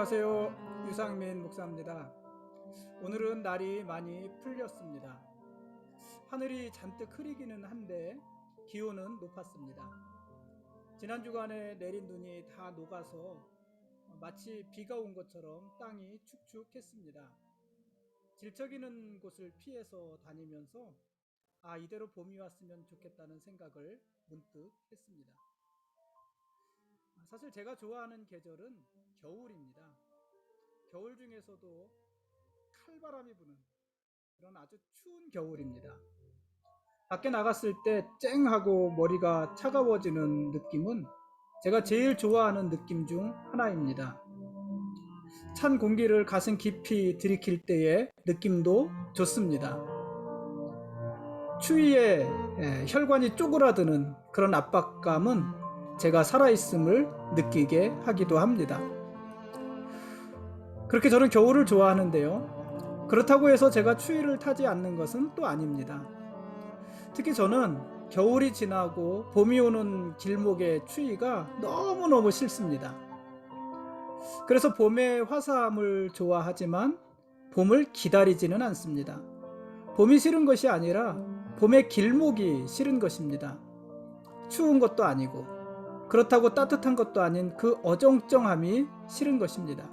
안녕하세요. 유상민 목사입니다. 오늘은 날이 많이 풀렸습니다. 하늘이 잔뜩 흐리기는 한데 기온은 높았습니다. 지난 주간에 내린 눈이 다 녹아서 마치 비가 온 것처럼 땅이 축축했습니다. 질척이는 곳을 피해서 다니면서 이대로 봄이 왔으면 좋겠다는 생각을 문득 했습니다. 사실 제가 좋아하는 계절은 겨울입니다. 겨울 중에서도 칼바람이 부는 그런 아주 추운 겨울입니다. 밖에 나갔을 때 쨍하고 머리가 차가워지는 느낌은 제가 제일 좋아하는 느낌 중 하나입니다. 찬 공기를 가슴 깊이 들이킬 때의 느낌도 좋습니다. 추위에 혈관이 쪼그라드는 그런 압박감은 제가 살아있음을 느끼게 하기도 합니다. 그렇게 저는 겨울을 좋아하는데요. 그렇다고 해서 제가 추위를 타지 않는 것은 또 아닙니다. 특히 저는 겨울이 지나고 봄이 오는 길목의 추위가 너무너무 싫습니다. 그래서 봄의 화사함을 좋아하지만 봄을 기다리지는 않습니다. 봄이 싫은 것이 아니라 봄의 길목이 싫은 것입니다. 추운 것도 아니고 그렇다고 따뜻한 것도 아닌 그 어정쩡함이 싫은 것입니다.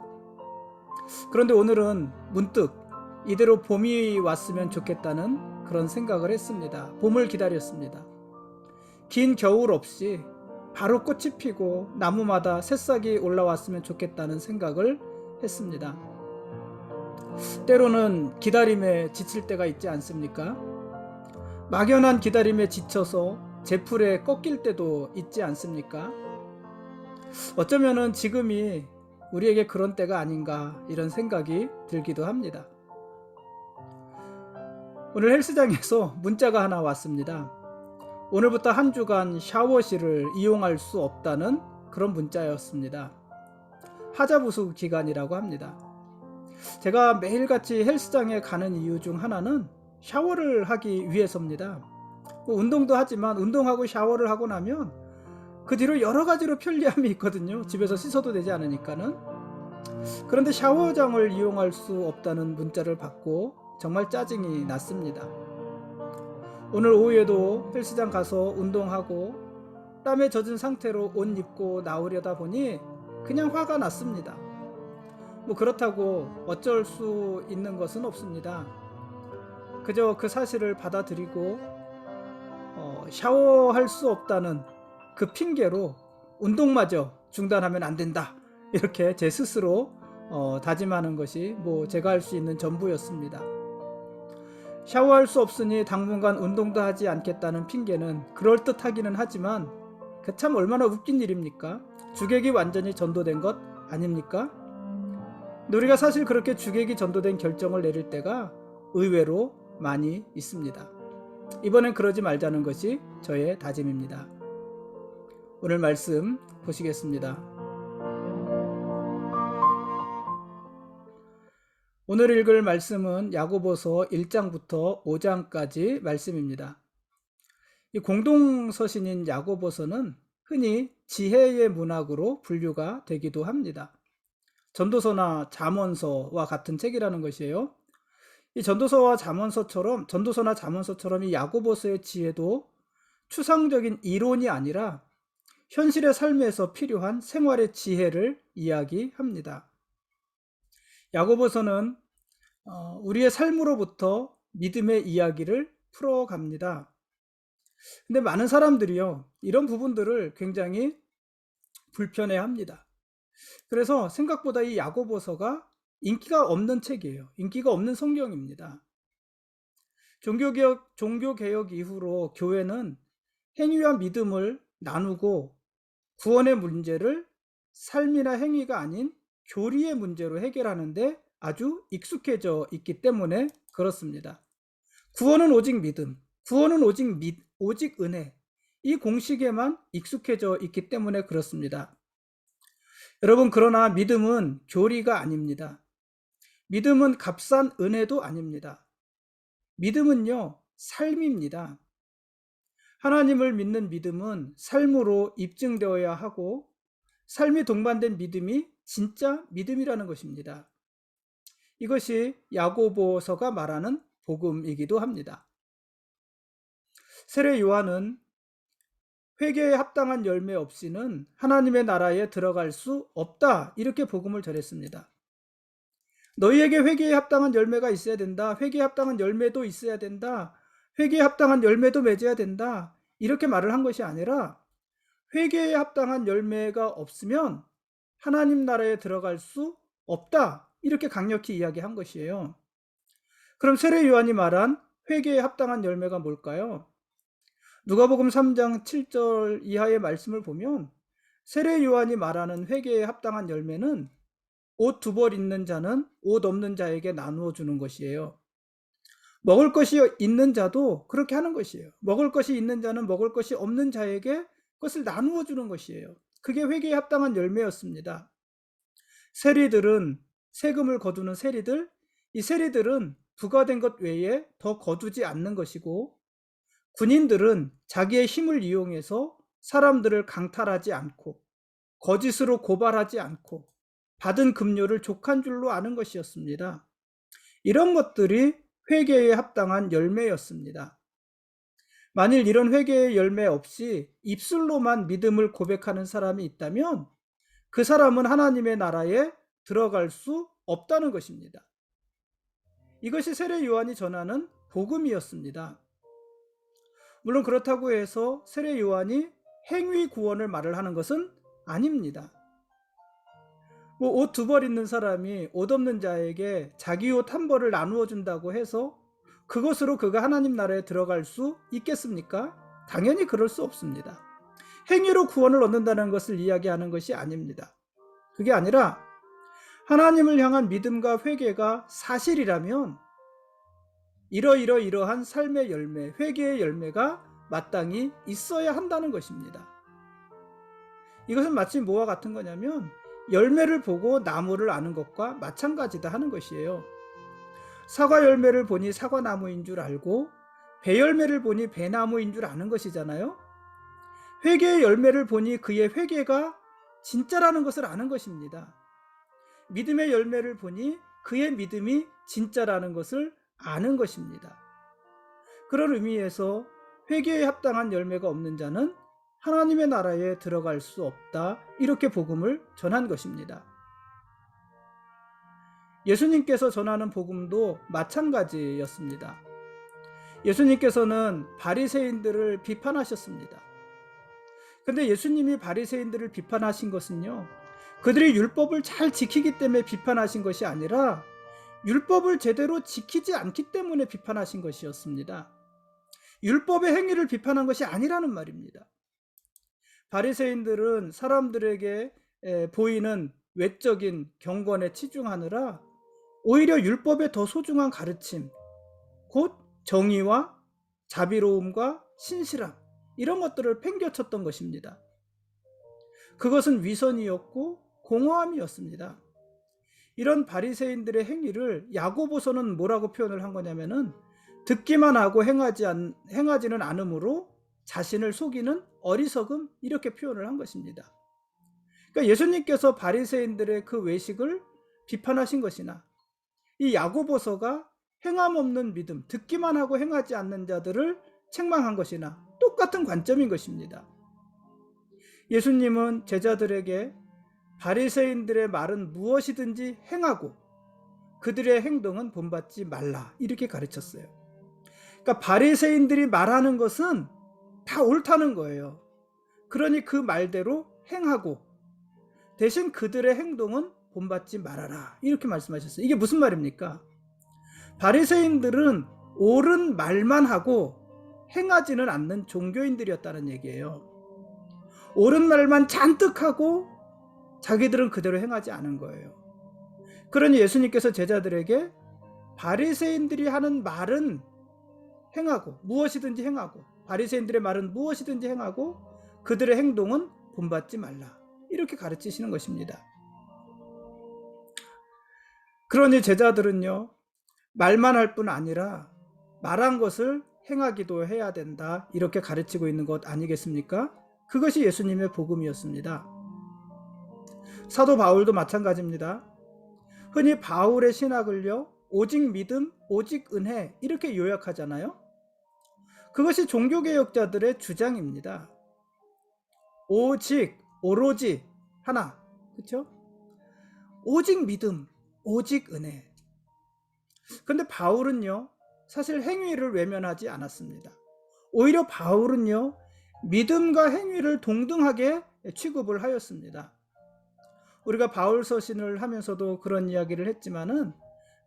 그런데 오늘은 문득 이대로 봄이 왔으면 좋겠다는 그런 생각을 했습니다. 봄을 기다렸습니다. 긴 겨울 없이 바로 꽃이 피고 나무마다 새싹이 올라왔으면 좋겠다는 생각을 했습니다. 때로는 기다림에 지칠 때가 있지 않습니까? 막연한 기다림에 지쳐서 제풀에 꺾일 때도 있지 않습니까? 어쩌면은 지금이 우리에게 그런 때가 아닌가 이런 생각이 들기도 합니다. 오늘 헬스장에서 문자가 하나 왔습니다. 오늘부터 한 주간 샤워실을 이용할 수 없다는 그런 문자였습니다. 하자부수 기간이라고 합니다. 제가 매일같이 헬스장에 가는 이유 중 하나는 샤워를 하기 위해서입니다. 운동도 하지만 운동하고 샤워를 하고 나면 그 뒤로 여러 가지로 편리함이 있거든요. 집에서 씻어도 되지 않으니까는. 그런데 샤워장을 이용할 수 없다는 문자를 받고 정말 짜증이 났습니다. 오늘 오후에도 헬스장 가서 운동하고 땀에 젖은 상태로 옷 입고 나오려다 보니 그냥 화가 났습니다. 그렇다고 어쩔 수 있는 것은 없습니다. 그저 그 사실을 받아들이고 샤워할 수 없다는 그 핑계로 운동마저 중단하면 안 된다, 이렇게 제 스스로 다짐하는 것이 제가 할 수 있는 전부였습니다. 샤워할 수 없으니 당분간 운동도 하지 않겠다는 핑계는 그럴듯하기는 하지만 그 참 얼마나 웃긴 일입니까? 주객이 완전히 전도된 것 아닙니까? 우리가 사실 그렇게 주객이 전도된 결정을 내릴 때가 의외로 많이 있습니다. 이번엔 그러지 말자는 것이 저의 다짐입니다. 오늘 말씀 보시겠습니다. 오늘 읽을 말씀은 야고보서 1장부터 5장까지 말씀입니다. 이 공동서신인 야고보서는 흔히 지혜의 문학으로 분류가 되기도 합니다. 전도서나 잠언서와 같은 책이라는 것이에요. 이 전도서나 잠언서처럼 이 야고보서의 지혜도 추상적인 이론이 아니라 현실의 삶에서 필요한 생활의 지혜를 이야기합니다. 야고보서는 우리의 삶으로부터 믿음의 이야기를 풀어갑니다. 근데 많은 사람들이요, 이런 부분들을 굉장히 불편해합니다. 그래서 생각보다 이 야고보서가 인기가 없는 책이에요. 인기가 없는 성경입니다. 종교개혁 이후로 교회는 행위와 믿음을 나누고 구원의 문제를 삶이나 행위가 아닌 교리의 문제로 해결하는데 아주 익숙해져 있기 때문에 그렇습니다. 구원은 오직 믿음, 구원은 오직 은혜, 이 공식에만 익숙해져 있기 때문에 그렇습니다. 여러분, 그러나 믿음은 교리가 아닙니다. 믿음은 값싼 은혜도 아닙니다. 믿음은요, 삶입니다. 하나님을 믿는 믿음은 삶으로 입증되어야 하고 삶이 동반된 믿음이 진짜 믿음이라는 것입니다. 이것이 야고보서가 말하는 복음이기도 합니다. 세례 요한은 회개에 합당한 열매 없이는 하나님의 나라에 들어갈 수 없다, 이렇게 복음을 전했습니다. 너희에게 회개에 합당한 열매가 있어야 된다, 회개에 합당한 열매도 있어야 된다, 회개에 합당한 열매도 맺어야 된다, 이렇게 말을 한 것이 아니라 회개에 합당한 열매가 없으면 하나님 나라에 들어갈 수 없다, 이렇게 강력히 이야기한 것이에요. 그럼 세례 요한이 말한 회개에 합당한 열매가 뭘까요? 누가복음 3장 7절 이하의 말씀을 보면 세례 요한이 말하는 회개에 합당한 열매는 옷 2벌 있는 자는 옷 없는 자에게 나누어 주는 것이에요. 먹을 것이 있는 자도 그렇게 하는 것이에요. 먹을 것이 있는 자는 먹을 것이 없는 자에게 그것을 나누어 주는 것이에요. 그게 회개에 합당한 열매였습니다. 세리들은, 세금을 거두는 세리들, 이 세리들은 부과된 것 외에 더 거두지 않는 것이고, 군인들은 자기의 힘을 이용해서 사람들을 강탈하지 않고 거짓으로 고발하지 않고 받은 급료를 족한 줄로 아는 것이었습니다. 이런 것들이 회개에 합당한 열매였습니다. 만일 이런 회개의 열매 없이 입술로만 믿음을 고백하는 사람이 있다면 그 사람은 하나님의 나라에 들어갈 수 없다는 것입니다. 이것이 세례 요한이 전하는 복음이었습니다. 물론 그렇다고 해서 세례 요한이 행위 구원을 말을 하는 것은 아닙니다. 옷 2벌 있는 사람이 옷 없는 자에게 자기 옷 1벌을 나누어 준다고 해서 그것으로 그가 하나님 나라에 들어갈 수 있겠습니까? 당연히 그럴 수 없습니다. 행위로 구원을 얻는다는 것을 이야기하는 것이 아닙니다. 그게 아니라 하나님을 향한 믿음과 회개가 사실이라면 이러한 삶의 열매, 회개의 열매가 마땅히 있어야 한다는 것입니다. 이것은 마치 뭐와 같은 거냐면 열매를 보고 나무를 아는 것과 마찬가지다 하는 것이에요. 사과 열매를 보니 사과나무인 줄 알고 배 열매를 보니 배나무인 줄 아는 것이잖아요. 회개의 열매를 보니 그의 회개가 진짜라는 것을 아는 것입니다. 믿음의 열매를 보니 그의 믿음이 진짜라는 것을 아는 것입니다. 그런 의미에서 회개에 합당한 열매가 없는 자는 하나님의 나라에 들어갈 수 없다, 이렇게 복음을 전한 것입니다. 예수님께서 전하는 복음도 마찬가지였습니다. 예수님께서는 바리새인들을 비판하셨습니다. 그런데 예수님이 바리새인들을 비판하신 것은요, 그들이 율법을 잘 지키기 때문에 비판하신 것이 아니라 율법을 제대로 지키지 않기 때문에 비판하신 것이었습니다. 율법의 행위를 비판한 것이 아니라는 말입니다. 바리새인들은 사람들에게 보이는 외적인 경건에 치중하느라 오히려 율법의 더 소중한 가르침, 곧 정의와 자비로움과 신실함, 이런 것들을 팽겨쳤던 것입니다. 그것은 위선이었고 공허함이었습니다. 이런 바리새인들의 행위를 야고보서는 뭐라고 표현을 한 거냐면은 듣기만 하고 행하지는 않으므로 자신을 속이는 어리석음, 이렇게 표현을 한 것입니다. 그러니까 예수님께서 바리새인들의 그 외식을 비판하신 것이나 이 야고보서가 행함 없는 믿음, 듣기만 하고 행하지 않는 자들을 책망한 것이나 똑같은 관점인 것입니다. 예수님은 제자들에게 바리새인들의 말은 무엇이든지 행하고 그들의 행동은 본받지 말라, 이렇게 가르쳤어요. 그러니까 바리새인들이 말하는 것은 다 옳다는 거예요. 그러니 그 말대로 행하고 대신 그들의 행동은 본받지 말아라, 이렇게 말씀하셨어요. 이게 무슨 말입니까? 바리새인들은 옳은 말만 하고 행하지는 않는 종교인들이었다는 얘기예요. 옳은 말만 잔뜩 하고 자기들은 그대로 행하지 않은 거예요. 그러니 예수님께서 제자들에게 바리새인들이 하는 말은 행하고, 무엇이든지 행하고, 바리새인들의 말은 무엇이든지 행하고 그들의 행동은 본받지 말라, 이렇게 가르치시는 것입니다. 그러니 제자들은요, 말만 할 뿐 아니라 말한 것을 행하기도 해야 된다, 이렇게 가르치고 있는 것 아니겠습니까? 그것이 예수님의 복음이었습니다. 사도 바울도 마찬가지입니다. 흔히 바울의 신학을요, 오직 믿음, 오직 은혜 이렇게 요약하잖아요. 그것이 종교개혁자들의 주장입니다. 오직, 오로지 하나, 그렇죠? 오직 믿음, 오직 은혜. 근데 바울은요, 사실 행위를 외면하지 않았습니다. 오히려 바울은요, 믿음과 행위를 동등하게 취급을 하였습니다. 우리가 바울 서신을 하면서도 그런 이야기를 했지만은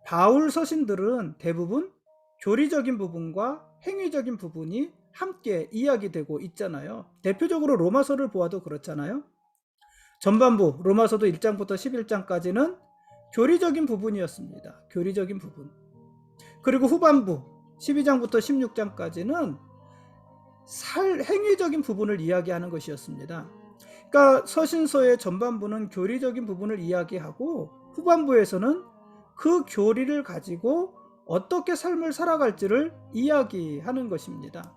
바울 서신들은 대부분 교리적인 부분과 행위적인 부분이 함께 이야기되고 있잖아요. 대표적으로 로마서를 보아도 그렇잖아요. 전반부 로마서도 1장부터 11장까지는 교리적인 부분이었습니다. 교리적인 부분. 그리고 후반부 12장부터 16장까지는 행위적인 부분을 이야기하는 것이었습니다. 그러니까 서신서의 전반부는 교리적인 부분을 이야기하고 후반부에서는 그 교리를 가지고 어떻게 삶을 살아갈지를 이야기하는 것입니다.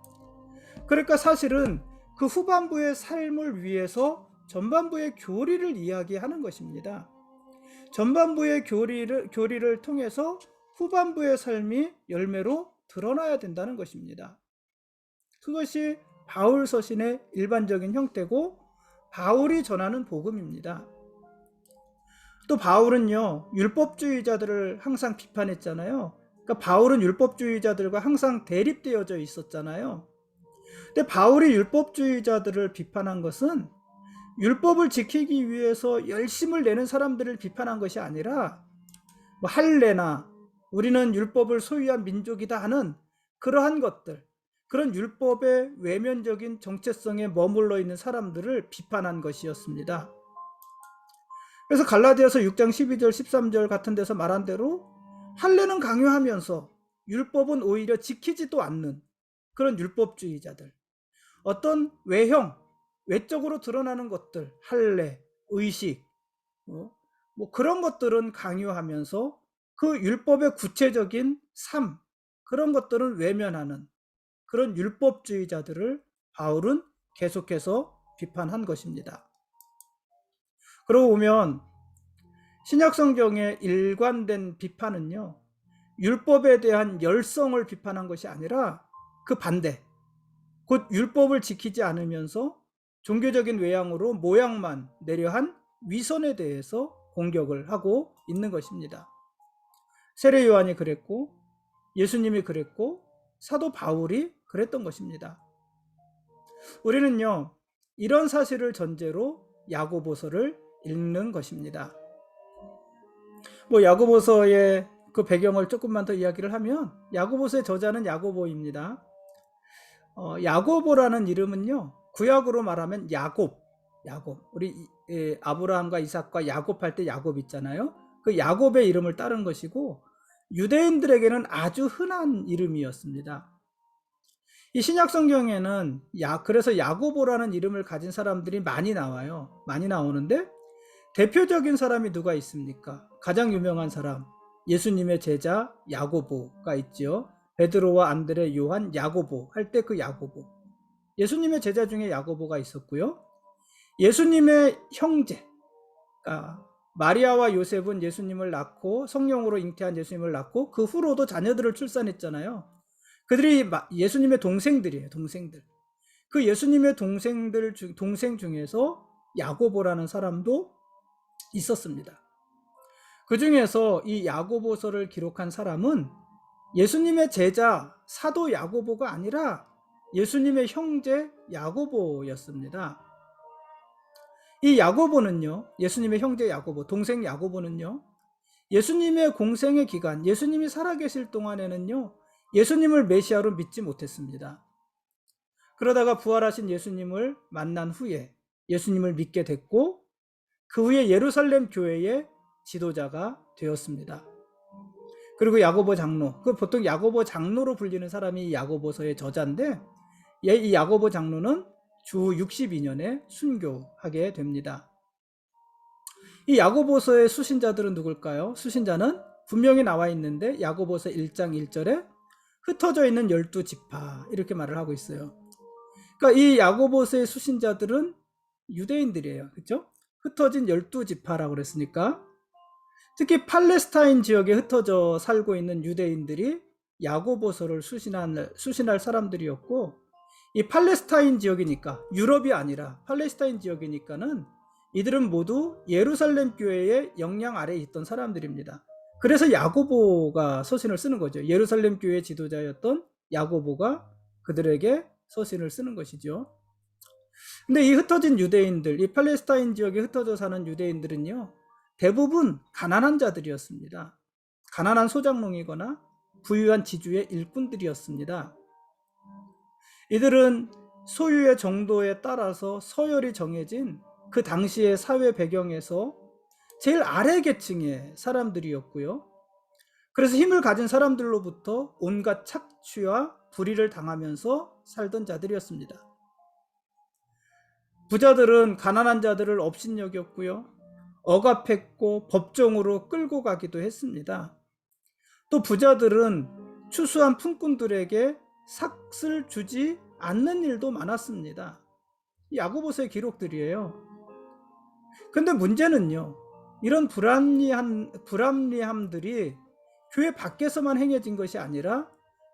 그러니까 사실은 그 후반부의 삶을 위해서 전반부의 교리를 이야기하는 것입니다. 전반부의 교리를 통해서 후반부의 삶이 열매로 드러나야 된다는 것입니다. 그것이 바울 서신의 일반적인 형태고 바울이 전하는 복음입니다. 또 바울은요, 율법주의자들을 항상 비판했잖아요. 그러니까 바울은 율법주의자들과 항상 대립되어져 있었잖아요. 근데 바울이 율법주의자들을 비판한 것은 율법을 지키기 위해서 열심을 내는 사람들을 비판한 것이 아니라 뭐 할례나 우리는 율법을 소유한 민족이다 하는 그러한 것들, 그런 율법의 외면적인 정체성에 머물러 있는 사람들을 비판한 것이었습니다. 그래서 갈라디아서 6장 12절 13절 같은 데서 말한 대로 할례는 강요하면서 율법은 오히려 지키지도 않는 그런 율법주의자들, 어떤 외적으로 드러나는 것들, 할례, 의식, 뭐 그런 것들은 강요하면서 그 율법의 구체적인 삶, 그런 것들은 외면하는 그런 율법주의자들을 바울은 계속해서 비판한 것입니다. 그러고 보면 신약성경의 일관된 비판은요, 율법에 대한 열성을 비판한 것이 아니라 그 반대, 곧 율법을 지키지 않으면서 종교적인 외양으로 모양만 내려한 위선에 대해서 공격을 하고 있는 것입니다. 세례 요한이 그랬고 예수님이 그랬고 사도 바울이 그랬던 것입니다. 우리는요, 이런 사실을 전제로 야고보서를 읽는 것입니다. 뭐 야고보서의 그 배경을 조금만 더 이야기를 하면 야고보서의 저자는 야고보입니다. 야고보라는 이름은요, 구약으로 말하면 야곱. 우리 아브라함과 이삭과 야곱 할 때 야곱 있잖아요. 그 야곱의 이름을 따른 것이고 유대인들에게는 아주 흔한 이름이었습니다. 이 신약 성경에는 그래서 야고보라는 이름을 가진 사람들이 많이 나와요. 많이 나오는데 대표적인 사람이 누가 있습니까? 가장 유명한 사람, 예수님의 제자 야고보가 있죠. 베드로와 안드레, 요한, 야고보 할 때 그 야고보. 예수님의 제자 중에 야고보가 있었고요. 예수님의 형제, 마리아와 요셉은 예수님을 낳고 성령으로 잉태한 예수님을 낳고 그 후로도 자녀들을 출산했잖아요. 그들이 예수님의 동생들이에요. 동생들. 그 예수님의 동생 중에서 야고보라는 사람도 있었습니다. 그 중에서 이 야고보서를 기록한 사람은 예수님의 제자 사도 야고보가 아니라 예수님의 형제 야고보였습니다. 이 야고보는요, 예수님의 형제 야고보, 동생 야고보는요, 예수님의 공생의 기간, 예수님이 살아계실 동안에는요, 예수님을 메시아로 믿지 못했습니다. 그러다가 부활하신 예수님을 만난 후에 예수님을 믿게 됐고 그 후에 예루살렘 교회의 지도자가 되었습니다. 그리고 야고보 장로, 보통 야고보 장로로 불리는 사람이 야고보서의 저자인데 이 야고보 장로는 주 62년에 순교하게 됩니다. 이 야고보서의 수신자들은 누굴까요? 수신자는 분명히 나와 있는데 야고보서 1장 1절에 흩어져 있는 12지파 이렇게 말을 하고 있어요. 그러니까 이 야고보서의 수신자들은 유대인들이에요. 그렇죠? 흩어진 12지파라고 그랬으니까 특히 팔레스타인 지역에 흩어져 살고 있는 유대인들이 야고보서를 수신할 사람들이었고, 이 팔레스타인 지역이니까, 유럽이 아니라 팔레스타인 지역이니까는 이들은 모두 예루살렘 교회의 영향 아래에 있던 사람들입니다. 그래서 야고보가 서신을 쓰는 거죠. 예루살렘 교회 지도자였던 야고보가 그들에게 서신을 쓰는 것이죠. 근데 이 흩어진 유대인들, 이 팔레스타인 지역에 흩어져 사는 유대인들은요, 대부분 가난한 자들이었습니다. 가난한 소작농이거나 부유한 지주의 일꾼들이었습니다. 이들은 소유의 정도에 따라서 서열이 정해진 그 당시의 사회 배경에서 제일 아래 계층의 사람들이었고요. 그래서 힘을 가진 사람들로부터 온갖 착취와 불의를 당하면서 살던 자들이었습니다. 부자들은 가난한 자들을 업신여겼고요. 억압했고 법정으로 끌고 가기도 했습니다. 또 부자들은 추수한 품꾼들에게 삭을 주지 않는 일도 많았습니다. 야고보서의 기록들이에요. 근데 문제는요, 이런 불합리함들이 교회 밖에서만 행해진 것이 아니라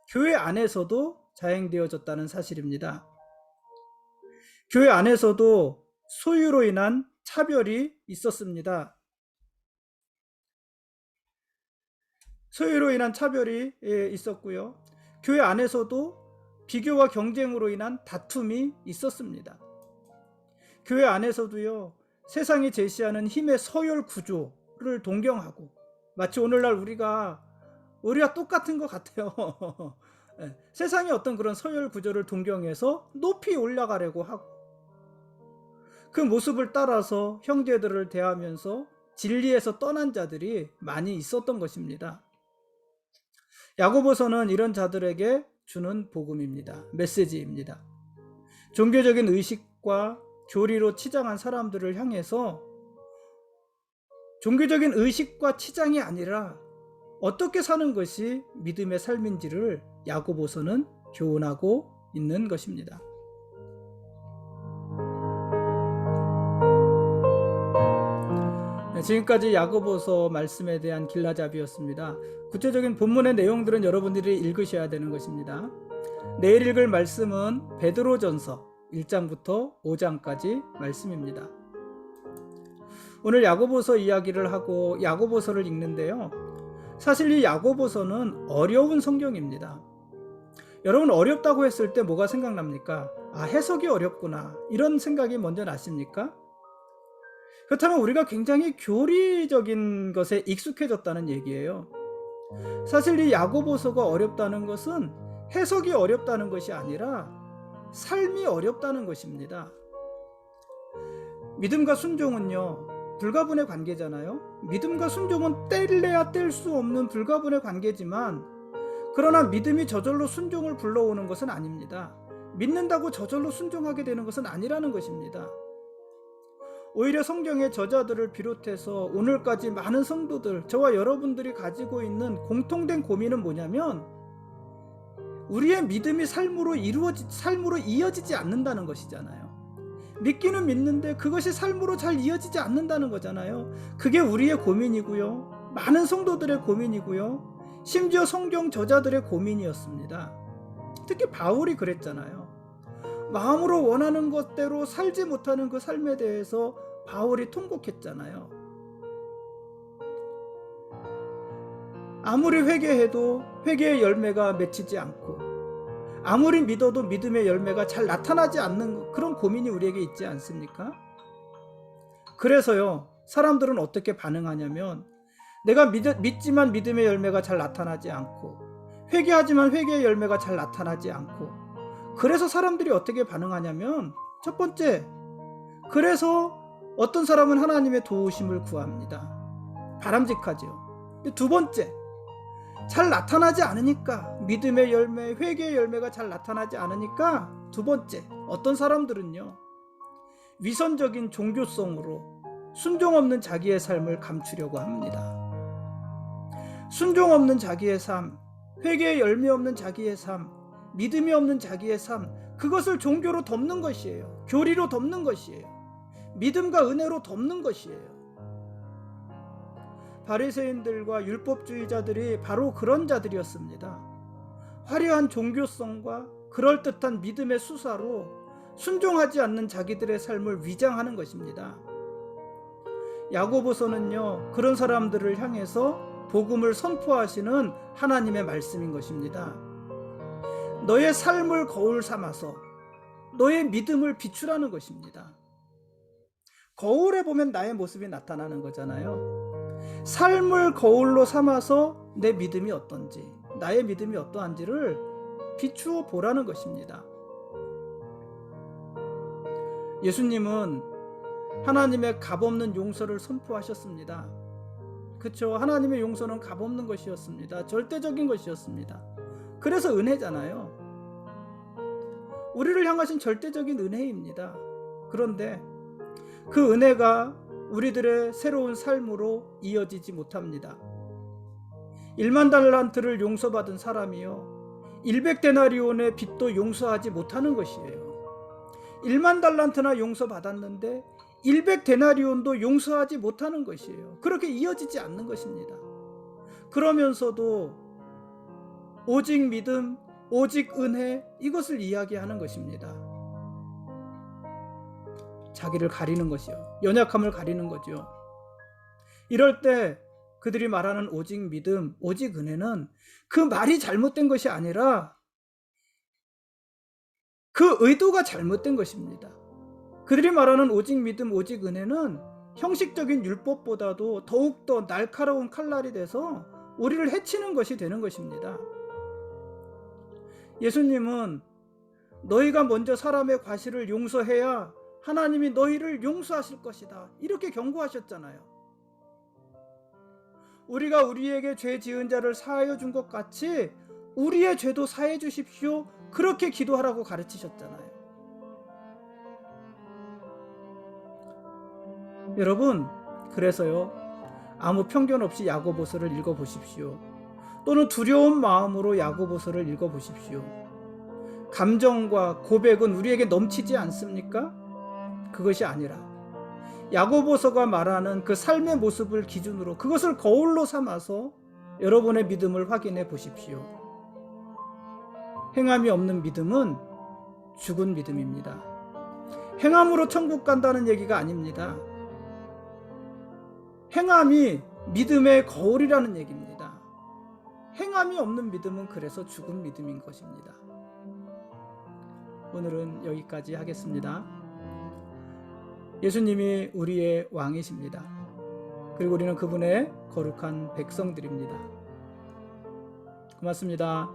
교회 안에서도 자행되어졌다는 사실입니다. 교회 안에서도 소유로 인한 차별이 있었습니다. 소유로 인한 차별이 있었고요. 교회 안에서도 비교와 경쟁으로 인한 다툼이 있었습니다. 교회 안에서도요, 세상이 제시하는 힘의 서열 구조를 동경하고, 마치 오늘날 우리가 똑같은 것 같아요. 세상의 어떤 그런 서열 구조를 동경해서 높이 올라가려고 하고, 그 모습을 따라서 형제들을 대하면서 진리에서 떠난 자들이 많이 있었던 것입니다. 야고보서는 이런 자들에게 주는 복음입니다. 메시지입니다. 종교적인 의식과 교리로 치장한 사람들을 향해서 종교적인 의식과 치장이 아니라 어떻게 사는 것이 믿음의 삶인지를 야고보서는 교훈하고 있는 것입니다. 지금까지 야고보서 말씀에 대한 길라잡이였습니다. 구체적인 본문의 내용들은 여러분들이 읽으셔야 되는 것입니다. 내일 읽을 말씀은 베드로전서 1장부터 5장까지 말씀입니다. 오늘 야고보서 이야기를 하고 야고보서를 읽는데요, 사실 이 야고보서는 어려운 성경입니다. 여러분, 어렵다고 했을 때 뭐가 생각납니까? 해석이 어렵구나, 이런 생각이 먼저 나십니까? 그렇다면 우리가 굉장히 교리적인 것에 익숙해졌다는 얘기예요. 사실 이 야고보서가 어렵다는 것은 해석이 어렵다는 것이 아니라 삶이 어렵다는 것입니다. 믿음과 순종은요, 불가분의 관계잖아요. 믿음과 순종은 뗄래야 뗄 수 없는 불가분의 관계지만, 그러나 믿음이 저절로 순종을 불러오는 것은 아닙니다. 믿는다고 저절로 순종하게 되는 것은 아니라는 것입니다. 오히려 성경의 저자들을 비롯해서 오늘까지 많은 성도들, 저와 여러분들이 가지고 있는 공통된 고민은 뭐냐면, 우리의 믿음이 삶으로 이어지지 않는다는 것이잖아요. 믿기는 믿는데 그것이 삶으로 잘 이어지지 않는다는 거잖아요. 그게 우리의 고민이고요, 많은 성도들의 고민이고요, 심지어 성경 저자들의 고민이었습니다. 특히 바울이 그랬잖아요. 마음으로 원하는 것대로 살지 못하는 그 삶에 대해서 바울이 통곡했잖아요. 아무리 회개해도 회개의 열매가 맺히지 않고, 아무리 믿어도 믿음의 열매가 잘 나타나지 않는 그런 고민이 우리에게 있지 않습니까? 그래서요, 사람들은 어떻게 반응하냐면, 내가 믿지만 믿음의 열매가 잘 나타나지 않고, 회개하지만 회개의 열매가 잘 나타나지 않고, 그래서 사람들이 어떻게 반응하냐면, 첫 번째, 그래서 어떤 사람은 하나님의 도우심을 구합니다. 바람직하죠. 두 번째, 잘 나타나지 않으니까, 믿음의 열매, 회개의 열매가 잘 나타나지 않으니까, 두 번째, 어떤 사람들은요, 위선적인 종교성으로 순종 없는 자기의 삶을 감추려고 합니다. 순종 없는 자기의 삶, 회개의 열매 없는 자기의 삶, 믿음이 없는 자기의 삶, 그것을 종교로 덮는 것이에요. 교리로 덮는 것이에요. 믿음과 은혜로 덮는 것이에요. 바리새인들과 율법주의자들이 바로 그런 자들이었습니다. 화려한 종교성과 그럴듯한 믿음의 수사로 순종하지 않는 자기들의 삶을 위장하는 것입니다. 야고보서는요, 그런 사람들을 향해서 복음을 선포하시는 하나님의 말씀인 것입니다. 너의 삶을 거울 삼아서 너의 믿음을 비추라는 것입니다. 거울에 보면 나의 모습이 나타나는 거잖아요. 삶을 거울로 삼아서 내 믿음이 어떤지, 나의 믿음이 어떠한지를 비추어 보라는 것입니다. 예수님은 하나님의 값없는 용서를 선포하셨습니다. 그렇죠? 하나님의 용서는 값없는 것이었습니다. 절대적인 것이었습니다. 그래서 은혜잖아요. 우리를 향하신 절대적인 은혜입니다. 그런데 그 은혜가 우리들의 새로운 삶으로 이어지지 못합니다. 1만 달란트를 용서받은 사람이요, 100데나리온의 빚도 용서하지 못하는 것이에요. 1만 달란트나 용서받았는데 100데나리온도 용서하지 못하는 것이에요. 그렇게 이어지지 않는 것입니다. 그러면서도 오직 믿음, 오직 은혜, 이것을 이야기하는 것입니다. 자기를 가리는 것이요, 연약함을 가리는 거죠. 이럴 때 그들이 말하는 오직 믿음, 오직 은혜는 그 말이 잘못된 것이 아니라 그 의도가 잘못된 것입니다. 그들이 말하는 오직 믿음, 오직 은혜는 형식적인 율법보다도 더욱더 날카로운 칼날이 돼서 우리를 해치는 것이 되는 것입니다. 예수님은 너희가 먼저 사람의 과실을 용서해야 하나님이 너희를 용서하실 것이다, 이렇게 경고하셨잖아요. 우리가 우리에게 죄 지은 자를 사하여 준 것 같이 우리의 죄도 사해 주십시오, 그렇게 기도하라고 가르치셨잖아요. 여러분, 그래서요, 아무 편견 없이 야고보서를 읽어보십시오. 또는 두려운 마음으로 야고보서를 읽어보십시오. 감정과 고백은 우리에게 넘치지 않습니까? 그것이 아니라 야고보서가 말하는 그 삶의 모습을 기준으로 그것을 거울로 삼아서 여러분의 믿음을 확인해 보십시오. 행함이 없는 믿음은 죽은 믿음입니다. 행함으로 천국 간다는 얘기가 아닙니다. 행함이 믿음의 거울이라는 얘기입니다. 행함이 없는 믿음은 그래서 죽은 믿음인 것입니다. 오늘은 여기까지 하겠습니다. 예수님이 우리의 왕이십니다. 그리고 우리는 그분의 거룩한 백성들입니다. 고맙습니다.